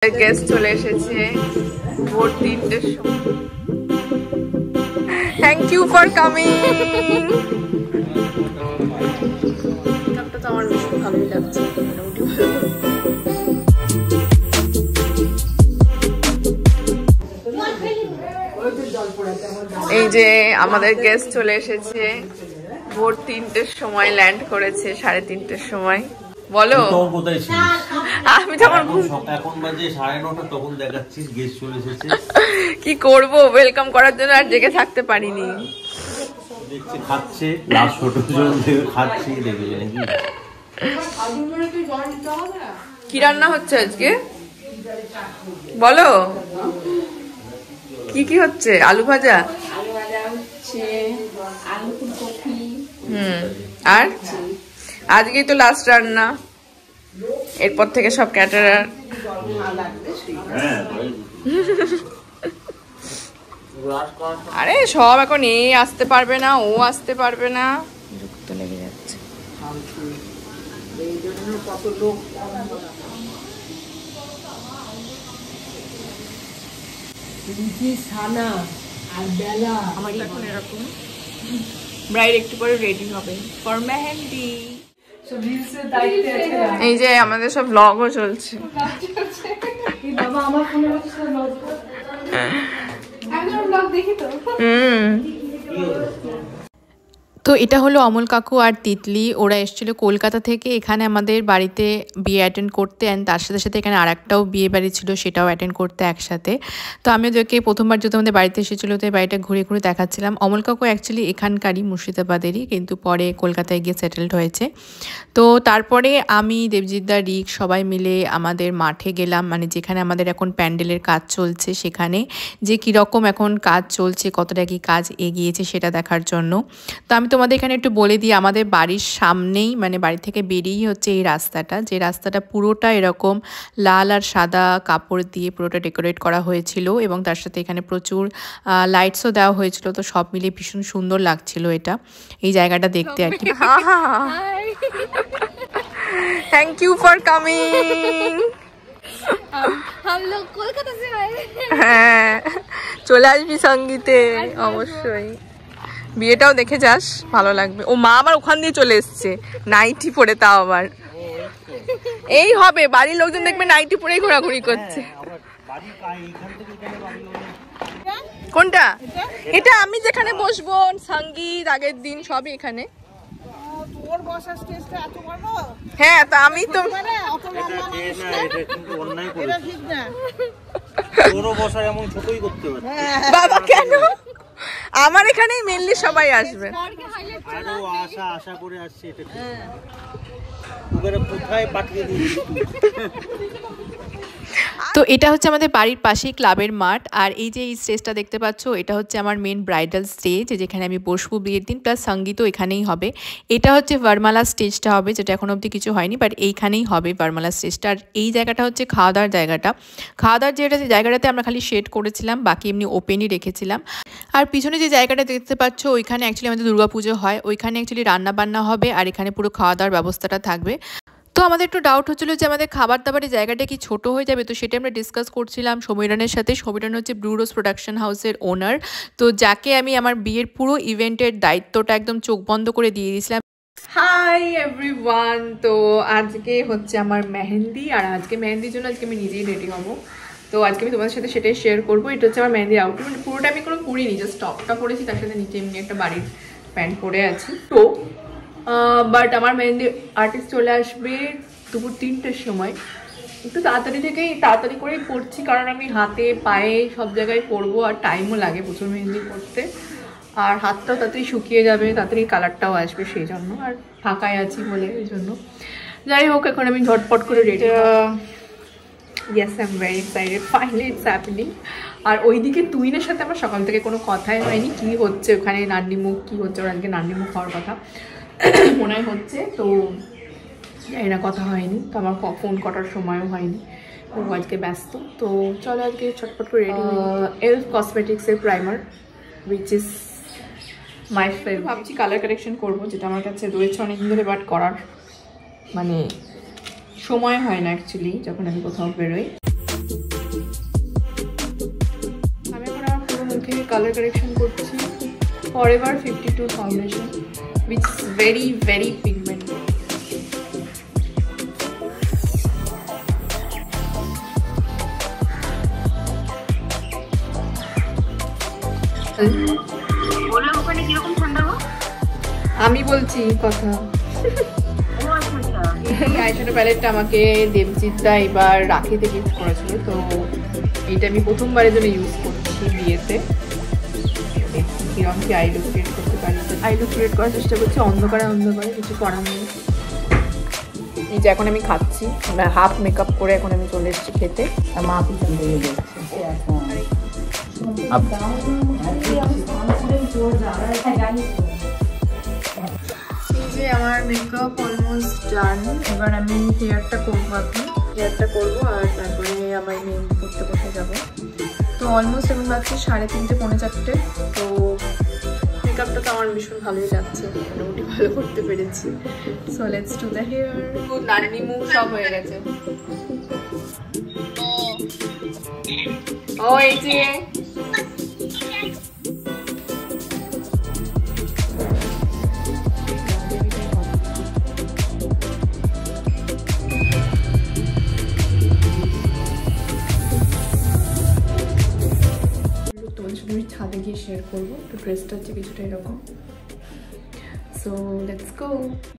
Guest চলে এসেছে ভোর 3টের সময়। Thank you for coming. মেকআপটা তো আমার বেশ ভালোই লাগছে, মোটামুটি ভালো। এই যে আমাদের গেস্ট চলে এসেছে ভোর 3টের সময়, ল্যান্ড করেছে 3:30-র সময়। বলো আমি তখন এখন বাজে 9:30, তখন দেখাচ্ছিস গেস্ট চলে এসেছে। কি করব, ওয়েলকাম করার জন্য আর জেগে থাকতে পারিনি। দেখছি খাচ্ছে, লাস্ট ছোট জন থেকে খাচ্ছি দেখে নাকি। কি রান্না হচ্ছে আজকে বলো, কি কি হচ্ছে? আলু ভাজা, আলু ভাজা হচ্ছে, আলু ফুলকপি। আর আজকেই তো লাস্ট রান্না, এরপর থেকে সব ক্যাটারার। আরে সব এখন এ আসতে পারবে না, ও আসতে পারবে না, যুক্ত লেগে যাচ্ছে। আমার এখন এরকম ব্রাইড একটু পরে রেডি হবে ফর মেহেন্দি। এই যে আমাদের সব ব্লগও চলছে। তো এটা হলো অমল কাকু আর তিতলি, ওরা এসেছিল কলকাতা থেকে এখানে আমাদের বাড়িতে বিয়ে অ্যাটেন্ড করতে, অ্যান্ড তার সাথে সাথে এখানে আরেকটাও বিয়ে বাড়ি ছিল, সেটাও অ্যাটেন্ড করতে একসাথে। তো আমি ওদেরকে প্রথমবার যেহেতু আমাদের বাড়িতে এসেছিলো, তো এই বাড়িটা ঘুরে ঘুরে দেখাচ্ছিলাম। অমল কাকু অ্যাকচুয়ালি এখানকারই, মুর্শিদাবাদেরই, কিন্তু পরে কলকাতায় গিয়ে সেটেলড হয়েছে। তো তারপরে আমি, দেবজিৎদা, রিক সবাই মিলে আমাদের মাঠে গেলাম, মানে যেখানে আমাদের এখন প্যান্ডেলের কাজ চলছে, সেখানে যে কীরকম এখন কাজ চলছে, কতটা কি কাজ এগিয়েছে সেটা দেখার জন্য। তো আমি তোমাদের এখানে একটু বলে দিই, আমাদের বাড়ির সামনেই, মানে বাড়ি থেকে বেরিয়েই হচ্ছে এই রাস্তাটা, যে রাস্তাটা পুরোটা এরকম লাল আর সাদা কাপড় দিয়ে পুরোটা ডেকোরেট করা হয়েছিল, এবং তার সাথে এখানে প্রচুর লাইটসও দেওয়া হয়েছিল। তো সব মিলিয়ে ভীষণ সুন্দর লাগছিল এটা, এই জায়গাটা দেখতে আর কি। Thank you for coming. হ্যাঁ, চলে আসবি সঙ্গীতে অবশ্যই, বিয়েটাও দেখে যাস, ভালো লাগবে। ও মা আবার ওখান দিয়ে চলে এসছে নাইটি পরে, তাও আবার এই হবে বাড়ির লোকজন দেখবে নাইটি পরেই ঘোরাঘুরি করছে। কোনটা? এটা আমি যেখানে বসবো, সঙ্গীত আগের দিন সবই এখানে। হ্যাঁ, তা আমি তো বাবা কেন, আমার এখানে মেনলি সবাই আসবে। আশা করে আসছে, এটা কোথায় পাঠিয়ে দিয়েছি। তো এটা হচ্ছে আমাদের বাড়ির পাশেই ক্লাবের মাঠ, আর এই যে এই স্টেজটা দেখতে পাচ্ছ, এটা হচ্ছে আমার মেন ব্রাইডাল স্টেজ, যেখানে আমি বসবো বিয়ের দিন, প্লাস সঙ্গীতও এখানেই হবে। এটা হচ্ছে বরমালা স্টেজটা হবে, যেটা এখন অবধি কিছু হয়নি, বাট এইখানেই হবে বরমালা স্টেজটা। আর এই জায়গাটা হচ্ছে খাওয়া দাওয়ার জায়গাটা। খাওয়া দাওয়ার জায়গাটাতে আমরা খালি শেড করেছিলাম, বাকি এমনি ওপেনই রেখেছিলাম। আর পিছনে যে জায়গাটা দেখতে পাচ্ছ, ওইখানে অ্যাকচুয়ালি আমাদের দুর্গাপুজো হয়, ওইখানে অ্যাকচুয়ালি রান্না বান্না হবে, আর এখানে পুরো খাওয়া দাওয়ার ব্যবস্থাটা থাকবে। তো আমাদের একটু ডাউট হচ্ছিলো যে আমাদের খাবার দাবারের জায়গাটা কি ছোট হয়ে যাবে, তো সেটা আমরা ডিসকাস করছিলাম সমীরনের সাথে। সমীরন হচ্ছে ব্লু রোজ প্রোডাকশন হাউসের ওনার, তো যাকে আমি আমার বিয়ের পুরো ইভেন্টের দায়িত্বটা একদম চোখ বন্ধ করে দিয়ে দিয়েছিলাম। হাই এভরিওয়ান, তো আজকে হচ্ছে আমার মেহেন্দি, আর আজকে মেহেন্দির জন্য আজকে আমি নিজেই রেডি হবো। তো আজকে আমি তোমাদের সাথে সেটাই শেয়ার করবো। এটা হচ্ছে আমার মেহেন্দির আউটফিট, মানে পুরোটা আমি কোনো পরিনি, জাস্ট টপটা পরেছি, তার সাথে নিচে এমনি একটা বাড়ির প্যান্ট পরে আছি। তো বাট আমার মেহেন্দি আর্টিস্ট চলে আসবে দুপুর 3টের সময়। একটু তাড়াতাড়ি করেই পড়ছি, কারণ আমি হাতে পায়ে সব জায়গায় পরবো, আর টাইমও লাগে প্রচুর মেহেন্দি করতে, আর হাতটাও তাড়াতাড়ি শুকিয়ে যাবে, তাড়াতাড়ি কালারটাও আসবে, সেই জন্য, আর ফাঁকায় আছি বলে এই জন্য। যাই হোক, এখন আমি ঝটপট করে ready. Yes, I am very excited, finally it's happening. আর ওইদিকে তুইনের সাথে আমার সকাল থেকে কোনো কথাই হয়নি, কী হচ্ছে ওখানে, নান্ডিমুখ কী হচ্ছে, ওর আজকে নান্ডিমুখ হওয়ার কথা মনে হচ্ছে, তো জানি না, কথা হয়নি। তো আমার ফোন করার সময়ও হয়নি, ও আজকে ব্যস্ত। তো চলো আজকে ছটপট করে রেডি হয়ে এলফ কসমেটিক্সের primer, which is my favourite. ভাবছি কালার কারেকশন করবো, যেটা আমার কাছে রয়েছে অনেকদিন ধরে, বাট করার মানে সময় হয় না অ্যাকচুয়ালি যখন আমি কোথাও বেরোই। কালার কারেকশন করছি forever 52 foundation which is very very pigmented. বললাম ওখানে কিরকম ঠান্ডা গো? আমি বলছি কথা। এই আইশ্যাডো প্যালেটটা আমাকে দেবজিৎদা এবার রাখিতে গিফট করেছিল, তো এটা আমি প্রথমবারের জন্য ইউজ করছি বিয়েতে। কিরম কি আই লুক ক্রিয়েট করতে পারি, আই লুক ক্রিয়েট করার চেষ্টা করছি অন্ধকারে অন্ধকারে, কিছু করার নেই। এই যে এখন আমি খাচ্ছি, হাফ মেকআপ করে এখন আমি চলে এসেছি খেতে। মা পিছন দিয়ে যাচ্ছে এই যে আমার মেকআপ অলমোস্ট ডান। এবার আমি হেয়ারটা করবো, এখন হেয়ারটা করবো আর তারপরে আমার মেহেন্দি করতে বসে যাবো। তো অলমোস্ট এখন বাজছে 3:30 পৌনে 4টে। তো মেকআপটা তো আমার ভীষণ ভালোই লাগছে, মোটামুটি ভালো করতে পেরেছি। So let's do the hair. নারী মুখ সব হয়ে গেছে। ও এই যে ছাদে গিয়ে শেয়ার করবো। তো ড্রেসটা হচ্ছে কিছুটা এরকম। So let's go.